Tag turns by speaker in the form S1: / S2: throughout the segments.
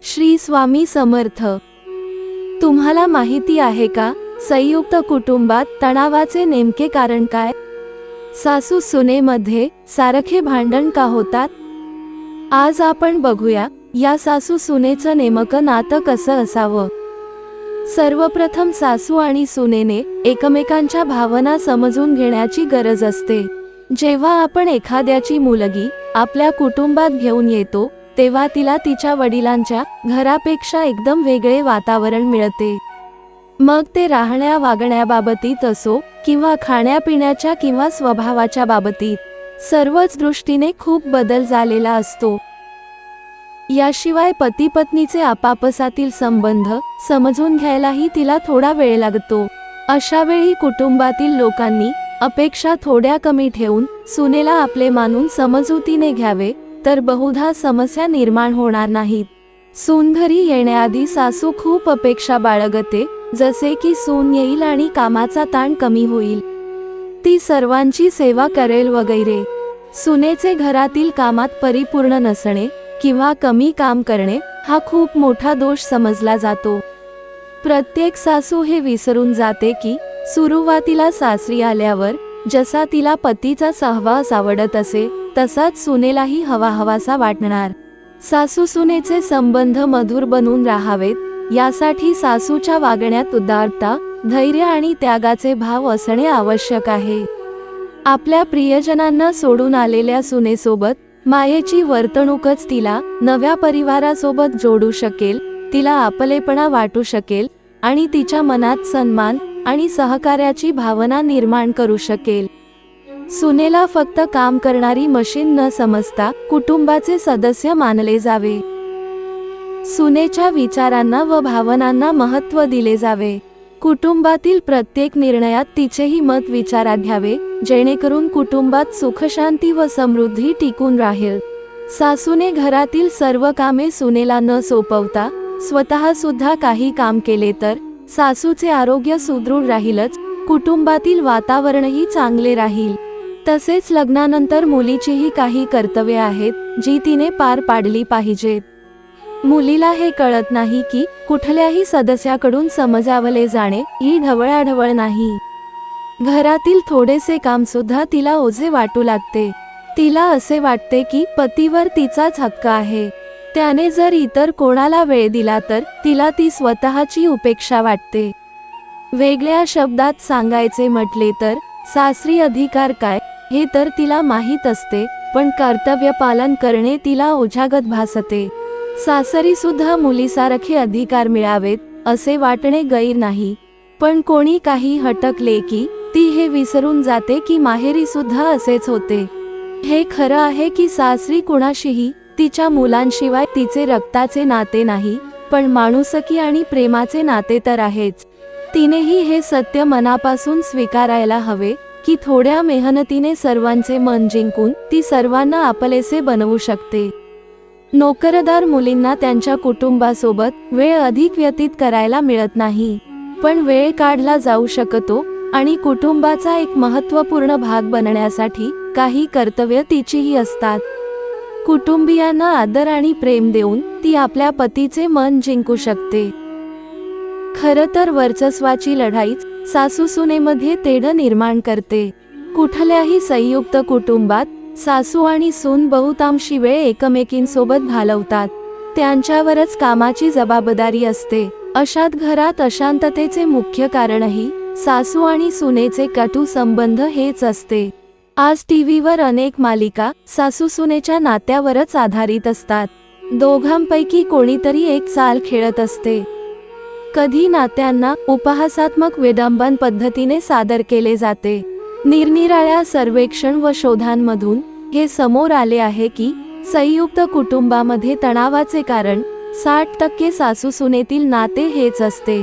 S1: श्री स्वामी समर्थ. तुम्हाला माहिती आहे का, संयुक्त कुटुंबात तणावाचे नेमके कारण काय? सासू सुनेमध्ये सारखे भांडण का होतात? आज आपण बघूया या सासू सुनेचं नेमकं नातं कसं असावं. सर्वप्रथम सासू आणि सुनेने एकमेकांच्या भावना समजून घेण्याची गरज असते. जेव्हा आपण एखाद्याची मुलगी आपल्या कुटुंबात घेऊन येतो तेव्हा तिला तिच्या वडिलांच्या घरापेक्षा एकदम वेगळे वातावरण मिळते. मग ते राहण्या वागण्याबाबतीत असो किंवा खाण्यापिण्याच्या किंवा स्वभावाच्या बाबतीत, सर्वच दृष्टीने खूप बदल झालेला असतो. याशिवाय पती पत्नीचे आपापसातील संबंध समजून घ्यायलाही तिला थोडा वेळ लागतो. अशा वेळी कुटुंबातील लोकांनी अपेक्षा थोड्या कमी ठेवून सुनेला आपले मानून समजुतीने घ्यावे, तर बहुधा समस्या निर्माण होणार नाहीत. सून घरी येण्याआधी सासू खूप अपेक्षा बाळगते, जसे की सून येईल आणि कामाचा ताण कमी होईल, ती सर्वांची सेवा करेल वगैरे. सुनेचे घरातील कामात परिपूर्ण नसणे किंवा कमी काम करणे हा खूप मोठा दोष समजला जातो. प्रत्येक सासू हे विसरून जाते की सुरुवातीला सासरी आल्यावर जसा तिला पतीचा सहवास आवडत असे तसाच सुनेलाही हवाहवासा वाटणार. सासू सुनेचे संबंध मधुर बनून राहावेत यासाठी सासूच्या वागण्यात उदारता, धैर्य आणि त्यागाचे भाव असणे आवश्यक आहे. आपल्या प्रियजनांना सोडून आलेल्या सुनेसोबत मायेची वर्तणूकच तिला नव्या परिवारासोबत जोडू शकेल, तिला आपलेपणा वाटू शकेल आणि तिच्या मनात सन्मान आणि सहकार्याची भावना निर्माण करू शकेल. सुनेला फक्त काम करणारी मशीन न समजता कुटुंबाचे सदस्य मानले जावे. सुनेच्या विचारांना व भावनांना महत्त्व दिले जावे. कुटुंबातील प्रत्येक निर्णयात तिचेही मत विचारात घ्यावे, जेणेकरून कुटुंबात सुखशांती व समृद्धी टिकून राहील. सासूने घरातील सर्व कामे सुनेला न सोपवता स्वतः सुद्धा काही काम केले तर सासूचे आरोग्य सुदृढ राहीलच, कुटुंबातील वातावरणही चांगले राहील. तसेच लग्नानंतर मुलीचीही काही कर्तव्ये आहेत जी तिने पार पाडली पाहिजेत. मुलीला हे कळत नाही की कुठल्याही सदस्याकडून समजावले जाणे ही ढवळाढवळ नाही. घरातील थोडेसे काम सुद्धा तिला ओझे वाटू लागते. तिला असे वाटते की पतीवर तिचाच हक्क आहे, त्याने जर इतर कोणाला वेळ दिला तर तिला ती स्वतःची उपेक्षा वाटते. वेगळ्या शब्दात सांगायचे म्हटले तर सासरी अधिकार काय हे तर तिला माहीत असते, पण कर्तव्य पालन करणे तिला ओझागत भासते. सासरी सुद्धा मुलीसारखे अधिकार मिळावेत असे वाटणे गैर नाही, पण कोणी काही हटकले की ती हे विसरून जाते की माहेरी सुद्धा असेच होते. हे खरं आहे की सासरी कुणाशीही तिच्या मुलांशिवाय तिचे रक्ताचे नाते नाही, पण माणुसकी आणि प्रेमाचे नाते तर आहेच. तिनेही हे सत्य मनापासून स्वीकारायला हवे की थोड्या मेहनतीने सर्वांचे मन जिंकून ती सर्वांना आपलेसे बनवू शकते. नोकरदार मुलींना त्यांच्या कुटुंबासोबत वेळ अधिक व्यतीत करायला मिळत नाही, पण वेळ काढला जाऊ शकतो आणि कुटुंबाचा एक महत्त्वपूर्ण भाग बनण्यासाठी काही कर्तव्य तिचीही असतात. कुटुंबियांना आदर आणि प्रेम देऊन ती आपल्या पतीचे मन जिंकू शकते. खरं तर वर्चस्वाची लढाईच सासू सुनेमध्ये तेढ निर्माण करते. कुठल्याही संयुक्त कुटुंबात सासू आणि सून बहुतांशी वेळ एकमेकींसोबत घालवतात. त्यांच्यावरच कामाची जबाबदारी असते. अशात घरात अशांततेचे मुख्य कारणही सासू आणि सुनेचे कटू संबंध हेच असते. आज टीव्हीवर अनेक मालिका सासू सुनेच्या नात्यावरच आधारित असतात. दोघांपैकी कोणीतरी एक चाल खेळत असते. कधी नात्यांना उपहासात्मक विडंबन पद्धतीने सादर केले जाते. निरनिराळ्या सर्वेक्षण व शोधांमधून हे समोर आले आहे की संयुक्त कुटुंबामध्ये तणावाचे कारण 60% सासू सुनेतील नाते हेच असते.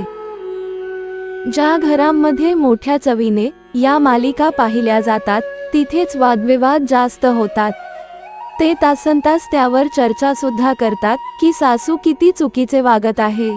S1: ज्या घरांमध्ये मोठ्या चवीने या मालिका पाहिल्या जातात तिथेच वादविवाद जास्त होतात. ते तासनतास त्यावर चर्चा सुद्धा करतात की सासू किती चुकीचे वागत आहे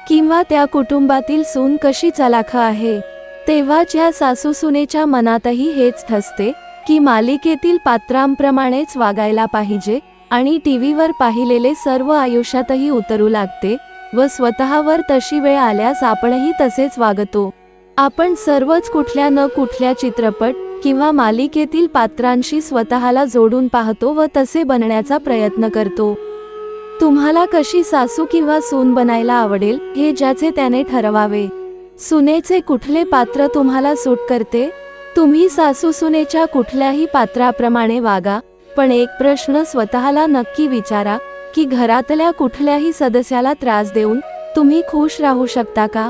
S1: किंवा त्या कुटुंबातील सून कशी चलाख आहे. तेव्हाच या सासू सुनेच्या मनातही हेच ठसते की मालिकेतील पात्रांप्रमाणेच वागायला पाहिजे आणि टीव्हीवर पाहिलेले सर्व आयुष्यातही उतरू लागते व स्वतःवर तशी वेळ आल्यास आपणही तसेच वागतो. आपण सर्वच कुठल्या न कुठल्या चित्रपट किंवा मालिकेतील पात्रांशी स्वतःला जोडून पाहतो व तसे बनण्याचा प्रयत्न करतो. तुम्हाला कशी सासू किंवा सून बनायला आवडेल हे ज्याचे त्याने ठरवावे. सुनेचे कुठले पात्र तुम्हाला सूट करते? तुम्ही सासू सुनेच्या कुठल्याही पात्राप्रमाणे वागा, पण एक प्रश्न स्वतःला नक्की विचारा की घरातल्या कुठल्याही सदस्याला त्रास देऊन तुम्ही खुश राहू शकता का?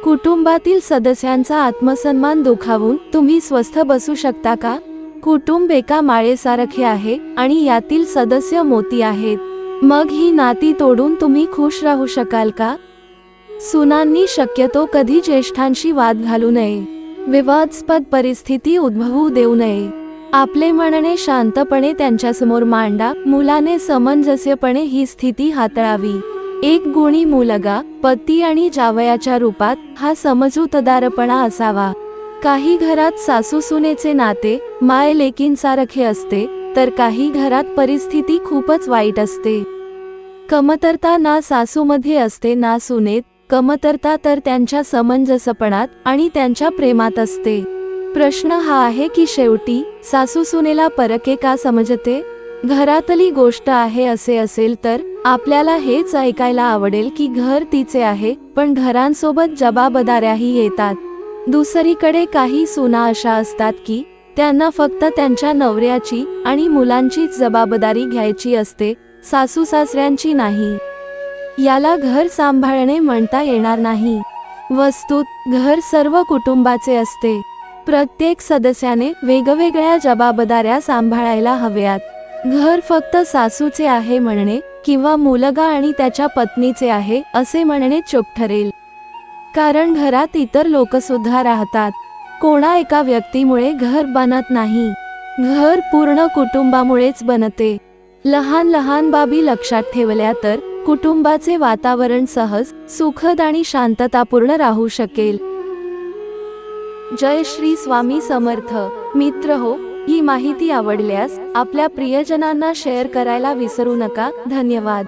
S1: कुटुंबातील सदस्यांचा आत्मसन्मान दुखावून तुम्ही स्वस्थ बसू शकता का? कुटुंब एका माळेसारखे आहे आणि यातील सदस्य मोती आहेत. मग ही नाती तोडून तुम्ही खुश राहू शकाल का? सुनांनी शक्यतो कधी ज्येष्ठांशी वाद घालू नये. विवादास्पद परिस्थिती उद्भवू देऊ नये. आपले म्हणणे शांतपणे त्यांच्यासमोर मांडा. मुलाने समंजस्यपणे ही स्थिती हाताळावी. एक गुणी मुलगा पती आणि जावयाच्या रूपात हा समजूतदारपणा असावा. काही घरात सासू सुनेचे नाते माय लेकींसारखे असते, तर काही घरात परिस्थिती खूपच वाईट असते. कमतरता ना सासूमध्ये असते ना सुनेत. कमतरता तर त्यांच्या समंजसपणात आणि त्यांच्या प्रेमात असते. प्रश्न हा आहे की शेवटी सासू सुनेला परके का समजते? घरातली गोष्ट आहे असे असेल तर आपल्याला हेच ऐकायला आवडेल की घर तिचे आहे, पण घरांसोबत जबाबदाऱ्याही येतात. दुसरीकडे काही सुना अशा असतात की त्यांना फक्त त्यांच्या नवऱ्याची आणि मुलांचीच जबाबदारी घ्यायची असते, सासू सासऱ्यांची नाही. याला घर सांभाळणे म्हणता येणार नाही. वस्तुत घर सर्व कुटुंबाचे असते. प्रत्येक सदस्याने वेगवेगळ्या जबाबदाऱ्या सांभाळायला हव्यात. घर फक्त सासूचे आहे म्हणणे किंवा मुलगा आणि त्याच्या पत्नीचे आहे असे म्हणणे चूक ठरेल. कारण घरात इतर लोक सुद्धा राहतात. कोणा एका व्यक्तीमुळे घर बनत नाही. घर पूर्ण कुटुंबामुळेच बनते. लहान लहान बाबी लक्षात ठेवल्या तर कुटुंबाचे वातावरण सहज, सुखद आणि शांततापूर्ण राहू शकेल. जय श्री स्वामी समर्थ. मित्र हो, ही माहिती आवडल्यास आपल्या प्रियजनांना शेअर करायला विसरू नका. धन्यवाद.